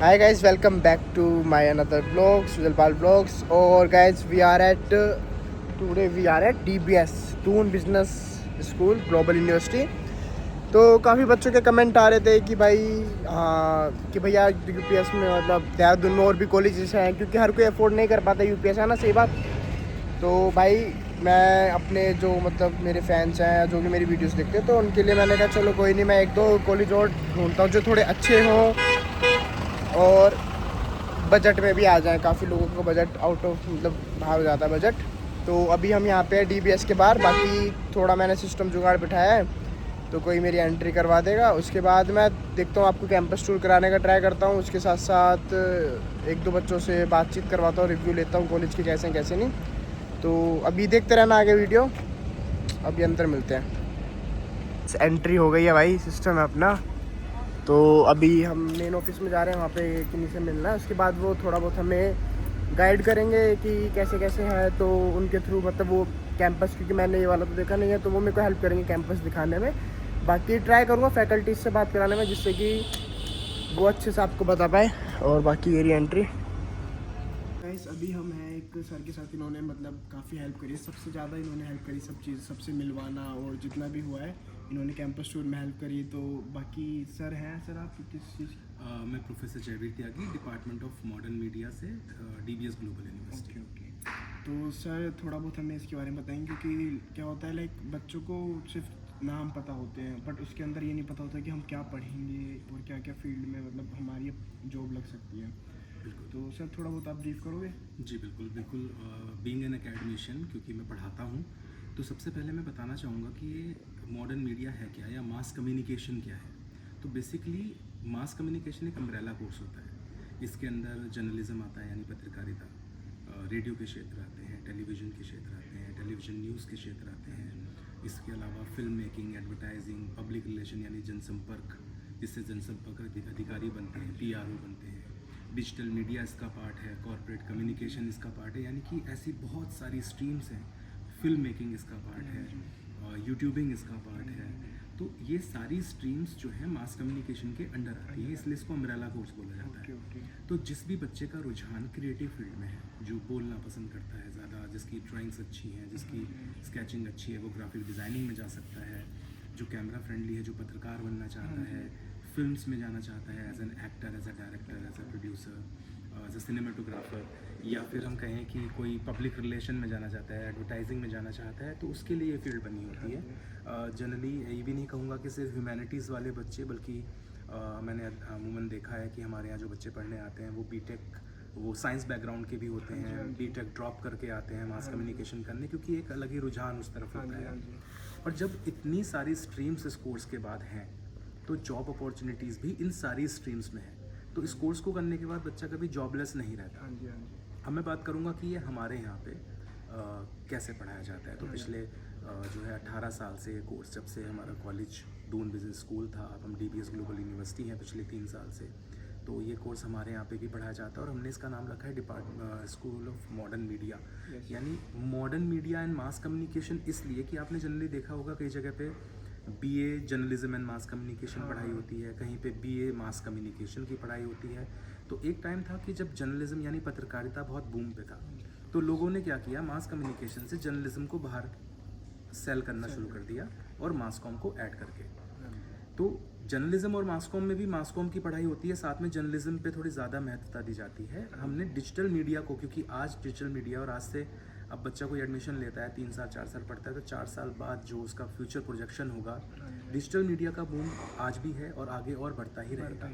Hi guys, welcome back to my another vlog, Sujalpal Vlogs. और guys, today we are at DBS, Doon Business School, Global University. तो काफ़ी बच्चों के comment आ रहे थे कि भाई कि भैया यूपीएस में मतलब देहरादून में और भी कॉलेजेस हैं, क्योंकि हर कोई अफोर्ड नहीं कर पाता यूपीएस, है ना, सही बात। तो भाई मैं अपने जो मतलब मेरे फैंस हैं जो कि मेरी वीडियोस देखते हैं, तो उनके लिए मैंने कहा चलो कोई नहीं, मैं एक दो कॉलेज और ढूंढता हूँ जो थोड़े अच्छे हों और बजट में भी आ जाए। काफ़ी लोगों को बजट आउट ऑफ मतलब बाहर हो जाता है बजट। तो अभी हम यहाँ पे हैं डीबीएस के बाहर। बाकी थोड़ा मैंने सिस्टम जुगाड़ बिठाया है, तो कोई मेरी एंट्री करवा देगा। उसके बाद मैं देखता हूँ, आपको कैंपस टूर कराने का ट्राई करता हूँ। उसके साथ साथ एक दो बच्चों से बातचीत करवाता हूँ, रिव्यू लेता हूँ कॉलेज के कैसे हैं कैसे नहीं। तो अभी देखते रहना आगे वीडियो, अभी अंदर मिलते हैं। एंट्री हो गई है भाई, सिस्टम है अपना। तो अभी हम मेन ऑफिस में जा रहे हैं, वहाँ पे किन्हीं से मिलना है। उसके बाद वो थोड़ा बहुत हमें गाइड करेंगे कि कैसे कैसे है, तो उनके थ्रू मतलब वो कैंपस, क्योंकि मैंने ये वाला तो देखा नहीं है, तो वो मेरे को हेल्प करेंगे कैंपस दिखाने में। बाकी ट्राई करूँगा फैकल्टीज से बात कराने में, जिससे कि वो अच्छे से आपको बता पाए। और बाकी ये एंट्री गाइस, अभी हम हैं एक सर के साथ। इन्होंने मतलब काफ़ी हेल्प करी, सबसे ज़्यादा इन्होंने हेल्प करी, सब चीज़ सबसे मिलवाना और जितना भी हुआ है इन्होंने कैंपस टूर में हेल्प करी। तो बाकी सर हैं, सर आप किस चीज़? मैं professor Jaiveer Tyagi, department of modern media से, डीबीएस ग्लोबल यूनिवर्सिटी। ओके। तो सर थोड़ा बहुत हमें इसके बारे में बताएंगे, क्योंकि क्या होता है लाइक बच्चों को सिर्फ नाम पता होते हैं, बट उसके अंदर ये नहीं पता होता कि हम क्या पढ़ेंगे और क्या क्या फील्ड में मतलब हमारी जॉब लग सकती है। बिल्कुल। तो सर थोड़ा बहुत आप ब्रीफ करोगे? जी बिल्कुल बिल्कुल। बीइंग एन एकेडमिशियन, क्योंकि मैं पढ़ाता हूँ, तो सबसे पहले मैं बताना चाहूँगा कि ये मॉडर्न मीडिया है क्या, या मास कम्युनिकेशन क्या है। तो बेसिकली मास कम्युनिकेशन एक अम्ब्रेला कोर्स होता है। इसके अंदर जर्नलिज्म आता है, यानी पत्रकारिता, रेडियो के क्षेत्र आते हैं, टेलीविज़न के क्षेत्र आते हैं, टेलीविज़न न्यूज़ के क्षेत्र आते हैं। इसके अलावा film making, advertising, public relation यानी जनसंपर्क, जिससे जनसंपर्क अधिकारी बनते हैं, पीआरओ बनते हैं। डिजिटल मीडिया इसका पार्ट है, कॉर्पोरेट कम्युनिकेशन इसका पार्ट है, यानी कि ऐसी बहुत सारी स्ट्रीम्स हैं। फिल्म मेकिंग इसका पार्ट है, यूट्यूबिंग इसका पार्ट है। तो ये सारी स्ट्रीम्स जो है मास कम्युनिकेशन के अंडर आती है, इसलिए इसको अम्ब्रेला कोर्स बोला जाता है। तो जिस भी बच्चे का रुझान क्रिएटिव फील्ड में है, जो बोलना पसंद करता है ज़्यादा, जिसकी ड्राइंग्स अच्छी हैं, जिसकी स्केचिंग अच्छी है, वो ग्राफिक डिज़ाइनिंग में जा सकता है। जो कैमरा फ्रेंडली है, जो पत्रकार बनना चाहता है, फिल्म्स में जाना चाहता है, as an actor, as a director, as a producer, as a cinematographer, या फिर हम कहें कि कोई पब्लिक रिलेशन में जाना चाहता है, एडवर्टाइजिंग में जाना चाहता है, तो उसके लिए ये फील्ड बनी होती है। जनरली ये भी नहीं कहूँगा कि सिर्फ ह्यूमैनिटीज़ वाले बच्चे, बल्कि मैंने अमूमन देखा है कि हमारे यहाँ जो बच्चे पढ़ने आते हैं वो बीटेक, वो साइंस बैकग्राउंड के भी होते हैं, बीटेक ड्रॉप करके आते हैं मास कम्युनिकेशन करने, क्योंकि एक अलग ही रुझान उस तरफ होता है। और जब इतनी सारी स्ट्रीम्स इस कोर्स के बाद हैं, तो जॉब अपॉर्चुनिटीज़ भी इन सारी स्ट्रीम्स में है। तो इस कोर्स को करने के बाद बच्चा कभी जॉबलेस नहीं रहता। अब मैं बात करूँगा कि ये हमारे यहाँ पे कैसे पढ़ाया जाता है। तो पिछले जो है 18 साल से ये कोर्स, जब से हमारा कॉलेज दून बिजनेस स्कूल था, अब हम डीबीएस ग्लोबल यूनिवर्सिटी हैं पिछले 3 साल से, तो ये कोर्स हमारे यहाँ पे भी पढ़ाया जाता है। और हमने इसका नाम रखा है स्कूल ऑफ मॉडर्न मीडिया, यानी modern media and mass communication. इसलिए कि आपने जनरली देखा होगा कई जगह पे BA journalism and mass communication पढ़ाई होती है, कहीं पे बीए मास कम्युनिकेशन की पढ़ाई होती है। तो एक टाइम था कि जब जर्नलिज्म यानी पत्रकारिता बहुत बूम पे था, तो लोगों ने क्या किया, मास कम्युनिकेशन से जर्नलिज्म को बाहर सेल करना शुरू कर दिया, और मास कॉम को ऐड करके। तो जर्नलिज्म और मास कॉम में भी मास कॉम की पढ़ाई होती है, साथ में जर्नलिज्म पे थोड़ी ज़्यादा महत्वता दी जाती है। हमने डिजिटल मीडिया को, क्योंकि आज डिजिटल मीडिया, और आज से अब बच्चा कोई एडमिशन लेता है, 3 साल 4 साल पढ़ता है, तो 4 साल बाद जो उसका फ्यूचर प्रोजेक्शन होगा, डिजिटल मीडिया का बूम आज भी है और आगे और बढ़ता ही रहेगा।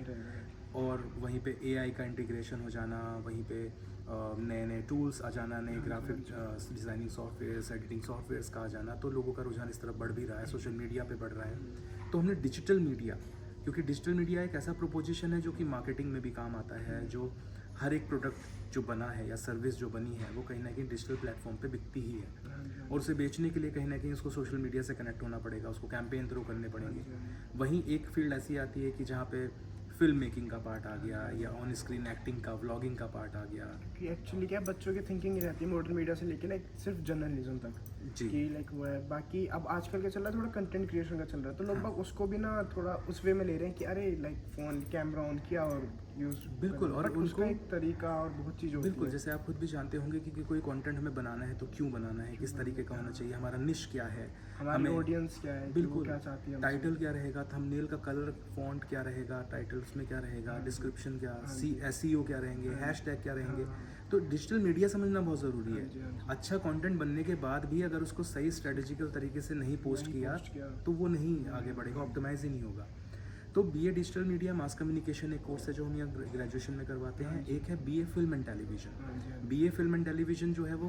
और वहीं पे एआई का इंटीग्रेशन हो जाना, वहीं पे नए नए टूल्स आ जाना, नए graphic designing softwares, editing softwares का आ जाना, तो लोगों का रुझान इस तरफ बढ़ भी रहा है, सोशल मीडिया पे बढ़ रहा है। तो हमने डिजिटल मीडिया, क्योंकि डिजिटल मीडिया एक ऐसा प्रोपोजिशन है जो कि मार्केटिंग में भी काम आता है, जो हर एक प्रोडक्ट जो बना है या सर्विस जो बनी है, वो कहीं ना कहीं डिजिटल प्लेटफॉर्म पे बिकती ही है। और उसे बेचने के लिए कहीं ना कहीं उसको सोशल मीडिया से कनेक्ट होना पड़ेगा, उसको कैंपेन थ्रू करने पड़ेंगे। वहीं एक फील्ड ऐसी आती है कि जहाँ पे फिल्म मेकिंग का पार्ट आ गया, या ऑन स्क्रीन एक्टिंग का, व्लॉगिंग का पार्ट आ गया। कि एक्चुअली क्या बच्चों की थिंकिंग रहती है मॉडर्न मीडिया से लेके लाइक सिर्फ जर्नलिज्म तक जी। कि लाइक वो है। बाकी अब आजकल क्या चल रहा है, थोड़ा कंटेंट क्रिएशन का चल रहा है, तो लोग बाग उसको भी ना थोड़ा उस वे में ले रहे हैं कि अरे लाइक फ़ोन कैमरा ऑन किया और यूज़ बिल्कुल, और उसका उनको एक तरीका और बहुत चीज़ होती बिल्कुल, है। जैसे आप खुद भी जानते होंगे कि कोई कंटेंट हमें बनाना है तो क्यों बनाना है, किस तरीके का होना चाहिए, हमारा निश क्या है, हमारी ऑडियंस क्या है, कि वो बिल्कुल क्या चाहती है हमसे। टाइटल क्या रहेगा, थंबनेल का कलर, फॉन्ट क्या रहेगा, टाइटल्स में क्या रहेगा, हाँ जी। डिस्क्रिप्शन क्या, हाँ जी। एसईओ क्या रहेंगे, हाँ जी। हैशटैग क्या रहेंगे। हाँ। तो डिजिटल मीडिया समझना बहुत ज़रूरी हाँ है। जी, हाँ जी। अच्छा कंटेंट बनने के बाद भी अगर उसको सही स्ट्रेटेजिकल तरीके से नहीं पोस्ट नहीं किया पोस्ट किया। तो वो नहीं आगे बढ़ेगा, ऑप्टिमाइज ही नहीं होगा। तो BA digital media mass communication एक कोर्स है जो हम यहाँ ग्रेजुएशन में करवाते हैं। एक है बीए फिल्म एंड टेलीविजन। हाँ जी, हाँ जी। बीए फिल्म एंड टेलीविजन जो है वो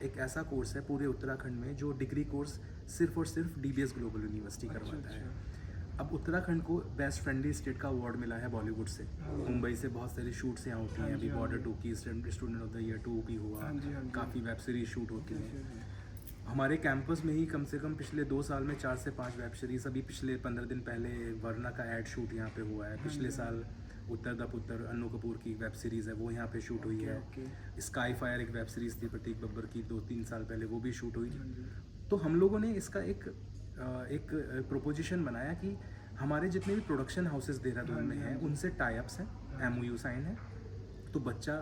एक ऐसा कोर्स है पूरे उत्तराखंड में जो डिग्री कोर्स सिर्फ और सिर्फ डीबीएस ग्लोबल यूनिवर्सिटी अच्छा, करवाता है। अच्छा। अब उत्तराखंड को बेस्ट फ्रेंडली स्टेट का अवार्ड मिला है बॉलीवुड से। मुंबई से बहुत सारी शूट्स यहाँ होती हैं। हाँ जी, अभी हाँ बॉर्डर जी। 2 की स्टूडेंट ऑफ द ईयर 2 भी हुआ। हाँ जी, हाँ जी। काफ़ी वेब सीरीज शूट होती जी, हैं। जी, जी। हमारे कैंपस में ही कम से कम पिछले 2 साल में 4 से 5 वेब सीरीज, अभी पिछले 15 दिन पहले वरना का एड शूट यहाँ पे हुआ है। पिछले साल उत्तर दा पुत्र अन्नू कपूर की वेब सीरीज़ है वो यहाँ पे शूट हुई है। ओके। स्काई फायर एक वेब सीरीज़ थी प्रतीक बब्बर की 2-3 साल पहले, वो भी शूट हुई। हाँ जी। तो हम लोगों ने इसका एक प्रोपोजिशन बनाया कि हमारे जितने भी प्रोडक्शन हाउसेस देहरादून में हैं उनसे टाई अप्स हैं, एमओयू साइन है। तो बच्चा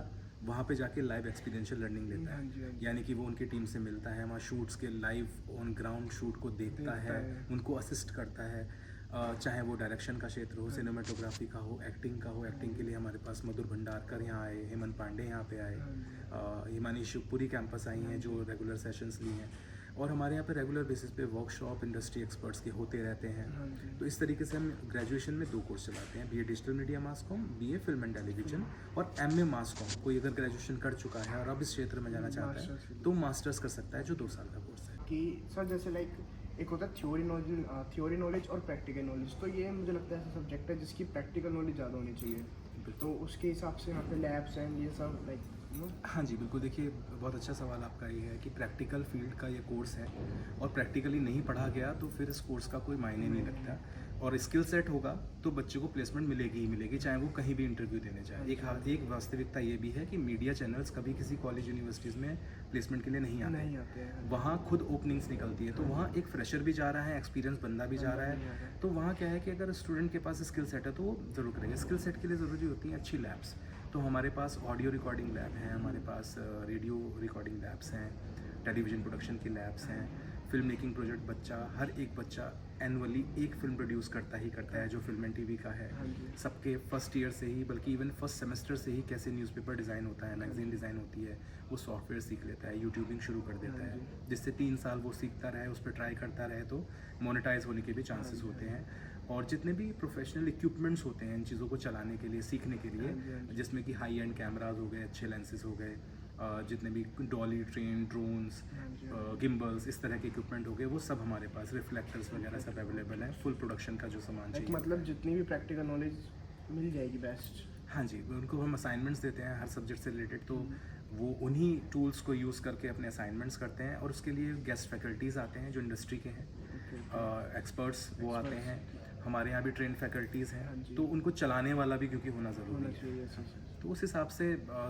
वहाँ पे जाके लाइव एक्सपीरियंशियल लर्निंग लेता हाँ जी, हाँ है, जी। यानी कि वो उनकी टीम से मिलता है, वहाँ शूट्स के लाइव ऑन ग्राउंड शूट को देखता है, उनको असिस्ट करता है। चाहे वो डायरेक्शन का क्षेत्र हो, सिनेमाटोग्राफी का हो, एक्टिंग का हो। एक्टिंग के लिए हमारे पास मधुर भंडारकर यहाँ आए, हेमंत पांडे यहाँ पे आए, हिमानी शिवपुरी कैंपस आई हैं जो रेगुलर सेशंस ली हैं। और हमारे यहाँ पे रेगुलर बेसिस पे वर्कशॉप इंडस्ट्री एक्सपर्ट्स के होते रहते हैं। हाँ जी। तो इस तरीके से हम ग्रेजुएशन में 2 कोर्स चलाते हैं, BA digital media mass com, BA film and television, और एमए मास कॉम। कोई अगर ग्रेजुएशन कर चुका है और अब इस क्षेत्र में जाना चाहता है तो मास्टर्स कर सकता है, जो 2 साल का कोर्स है। कि सर जैसे लाइक एक होता है थ्योरी नॉलेज और प्रैक्टिकल नॉलेज, तो ये मुझे लगता है ऐसा सब्जेक्ट है जिसकी प्रैक्टिकल नॉलेज ज़्यादा होनी चाहिए। तो उसके हिसाब से यहाँ पे लैब्स हैं ये सब लाइक हाँ जी, बिल्कुल। देखिए, बहुत अच्छा सवाल आपका ये है कि प्रैक्टिकल फील्ड का ये कोर्स है और प्रैक्टिकली नहीं पढ़ा गया तो फिर इस कोर्स का कोई मायने नहीं लगता। और स्किल सेट होगा तो बच्चे को प्लेसमेंट मिलेगी ही मिलेगी, चाहे वो कहीं भी इंटरव्यू देने जाए। एक वास्तविकता ये भी है कि मीडिया चैनल्स कभी किसी कॉलेज यूनिवर्सिटीज़ में प्लेसमेंट के लिए नहीं आते हैं। वहाँ खुद ओपनिंग्स निकलती है, तो वहाँ एक फ्रेशर भी जा रहा है, एक्सपीरियंस बंदा भी जा रहा है। तो वहाँ क्या है कि अगर स्टूडेंट के पास स्किल सेट है तो वो ज़रूर करेगा। स्किल सेट के लिए ज़रूरी होती हैं अच्छी लैब्स। तो हमारे पास ऑडियो रिकॉर्डिंग लैब है, हमारे पास रेडियो रिकॉर्डिंग लैब्स हैं, टेलीविज़न प्रोडक्शन की लैब्स हैं, फिल्म मेकिंग प्रोजेक्ट हर एक बच्चा एनुअली एक फिल्म प्रोड्यूस करता है जो फिल्म एंड टीवी का है। सबके फर्स्ट ईयर से ही, बल्कि इवन फर्स्ट सेमेस्टर से ही कैसे न्यूज़पेपर डिज़ाइन होता है, मैगजीन डिज़ाइन होती है, वो सॉफ्टवेयर सीख लेता है, यूट्यूबिंग शुरू कर देता है, जिससे 3 साल वो सीखता रहे, उस पर ट्राई करता रहे तो मोनेटाइज होने के भी चांसेस होते हैं। और जितने भी प्रोफेशनल इक्विपमेंट्स होते हैं इन चीज़ों को चलाने के लिए, सीखने के लिए, जिसमें कि हाई एंड कैमराज हो गए, अच्छे लेंसेज हो गए, जितने भी डॉली ट्रेन, ड्रोन्स, गिम्बल्स, इस तरह के इक्विपमेंट हो गए, वो सब हमारे पास, रिफ्लेक्टर्स वगैरह सब अवेलेबल हैं। फुल प्रोडक्शन का जो सामान चाहिए, मतलब जितनी भी प्रैक्टिकल नॉलेज मिल जाएगी बेस्ट। हाँ जी, उनको हम असाइनमेंट्स देते हैं हर सब्जेक्ट से रिलेटेड, तो वो उन्हीं टूल्स को यूज़ करके अपने असाइनमेंट्स करते हैं। और उसके लिए गेस्ट फैकल्टीज़ आते हैं जो इंडस्ट्री के हैं, एक्सपर्ट्स वो आते हैं। हमारे यहाँ भी ट्रेन फैकल्टीज़ हैं, तो उनको चलाने वाला भी क्योंकि होना ज़रूरी है। तो उस हिसाब से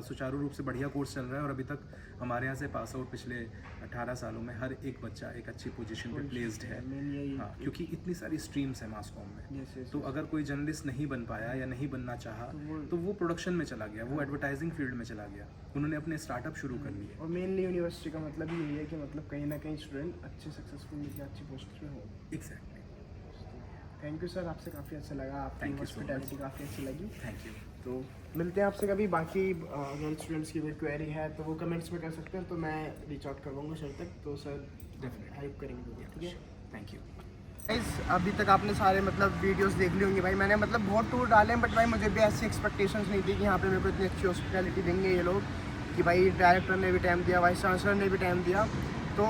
सुचारू रूप से बढ़िया कोर्स चल रहा है। और अभी तक हमारे यहाँ से पास आउट पिछले 18 सालों में हर एक बच्चा एक अच्छी पोजीशन पे प्लेस्ड है। हाँ, क्योंकि इतनी सारी स्ट्रीम्स हैं मास कॉम में। तो अगर कोई जर्नलिस्ट नहीं बन पाया या नहीं बनना चाहा तो वो प्रोडक्शन में चला गया, वो एडवर्टाइजिंग फील्ड में चला गया, उन्होंने अपने स्टार्टअप शुरू कर लिए। और मेनली यूनिवर्सिटी का मतलब यही है कि मतलब कहीं ना कहीं स्टूडेंट अच्छे सक्सेसफुल लेके अच्छी पोस्ट पे हो। एग्जैक्टली। थैंक यू सर, आपसे काफ़ी अच्छा लगा, आपकी हॉस्पिटैलिटी काफ़ी अच्छी लगी। Thank you. तो मिलते हैं आपसे कभी। बाकी अगर स्टूडेंट्स की कोई क्वेरी है तो वो कमेंट्स में कर सकते हैं, तो मैं रीच आउट करवाऊँगा सर तक, तो सर हेल्प करेंगे। ठीक है, थैंक यू। गाइस, अभी तक आपने सारे मतलब वीडियोस देख ली होंगी भाई। मैंने मतलब बहुत टूर डाले हैं, बट भाई मुझे भी ऐसी एक्सपेक्टेशंस नहीं थी कि यहाँ पे मेरे को इतनी अच्छी हॉस्पिटैलिटी देंगे ये लोग, कि भाई डायरेक्टर ने भी टाइम दिया, वाइस चांसलर ने भी टाइम दिया। तो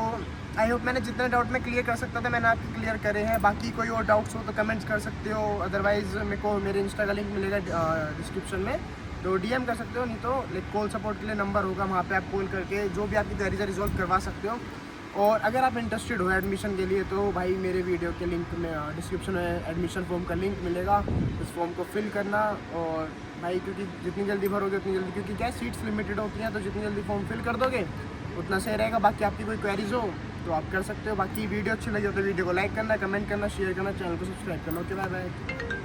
आई होप मैंने जितने डाउट मैं क्लियर कर सकता था मैंने आपके क्लियर करे हैं। बाकी कोई और डाउट्स हो तो कमेंट्स कर सकते हो, अदरवाइज़ मेरे को मेरे इंस्टा का लिंक मिलेगा डिस्क्रिप्शन में, तो डीएम कर सकते हो। नहीं तो लाइक कॉल सपोर्ट के लिए नंबर होगा, वहाँ पे आप कॉल करके जो भी आपकी क्वेरीज है रिजॉल्व करवा सकते हो। और अगर आप इंटरेस्टेड हो एडमिशन के लिए तो भाई मेरे वीडियो के लिंक में डिस्क्रिप्शन में एडमिशन फॉर्म का लिंक मिलेगा, उस फॉर्म को फिल करना। और भाई क्योंकि जितनी जल्दी भरोगे उतनी जल्दी, क्योंकि क्या सीट्स लिमिटेड होती हैं, तो जितनी जल्दी फॉर्म फिल कर दोगे उतना सही रहेगा। बाकी आपकी कोई क्वेरीज हो तो आप कर सकते हो। बाकी वीडियो अच्छी लगी हो तो वीडियो को लाइक करना, कमेंट करना, शेयर करना, चैनल को सब्सक्राइब करना। Okay, bye bye.